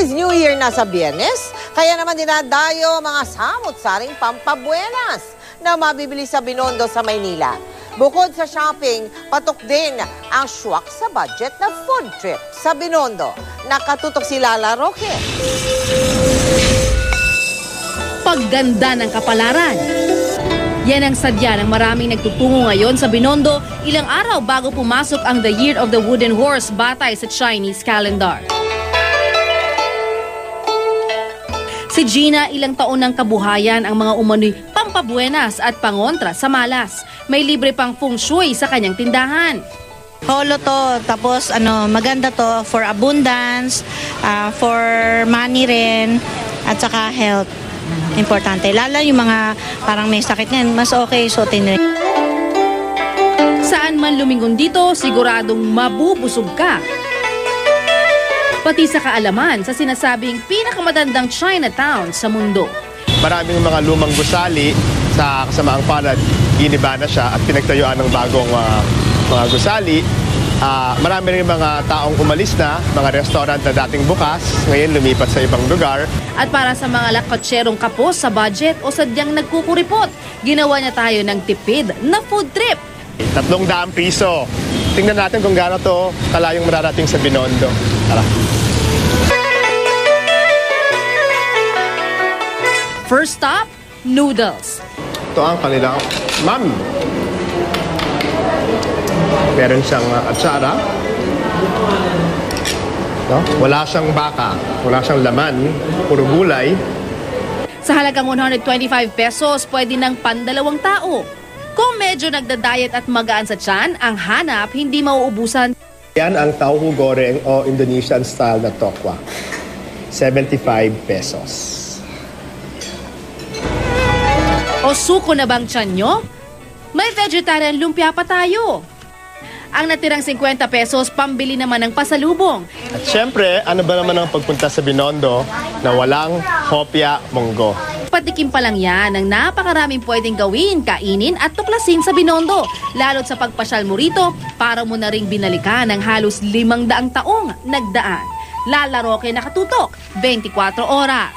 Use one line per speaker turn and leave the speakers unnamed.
Chinese New Year na sa Biyernes, kaya naman dinadayo mga samot-saring pampabuenas na mabibili sa Binondo sa Maynila. Bukod sa shopping, patok din ang swak sa budget na food trip sa Binondo. Nakatutok si Lala Roque.
Pagganda ng kapalaran. Yan ang sadya ng maraming nagtutungo ngayon sa Binondo ilang araw bago pumasok ang The Year of the Wooden Horse batay sa Chinese calendar. Si Gina, ilang taon ng kabuhayan ang mga umano'y pampabuenas at pangontra sa malas. May libre pang feng shui sa kanyang tindahan.
Holo to, tapos maganda to for abundance, for money rin, at saka health. Importante. Lalo yung mga parang may sakit ngayon, mas okay suotin rin.
Saan man lumingon dito, siguradong mabubusog ka. Pati sa kaalaman sa sinasabing pinakamatandang Chinatown sa mundo.
Maraming mga lumang gusali sa kasamaang palad, giniba na siya at pinagtayuan ng bagong mga gusali. Marami rin mga taong umalis na, mga restaurant na dating bukas, ngayon lumipat sa ibang lugar.
At para sa mga lakotserong kapos sa budget o sadyang nagkukuripot, ginawa niya tayo ng tipid na food trip.
300 piso. Tingnan natin kung gaano to kalayong mararating sa Binondo. Tara.
First stop, noodles.
Ito ang kanilang mami. Meron siyang atsara. No? Wala siyang baka, wala siyang laman, puro gulay.
Sa halagang 125 pesos, pwede ng pandalawang tao. Kung medyo nagda-diet at magaan sa tiyan, ang hanap hindi mauubusan.
Yan ang tauhu goreng o Indonesian style na tokwa. 75 pesos.
O suko na bang tiyan nyo? May vegetarian lumpia pa tayo. Ang natirang 50 pesos, pambili naman ng pasalubong.
At syempre, ano ba naman ang pagpunta sa Binondo na walang hopya monggo?
Patikim pa lang yan ng napakaraming pwedeng gawin, kainin at tuklasin sa Binondo. Lalo't sa pagpasyal mo rito, para mo na ring binalikan ng halos 500 taong nagdaan. Lala Roque, nakatutok, 24 oras.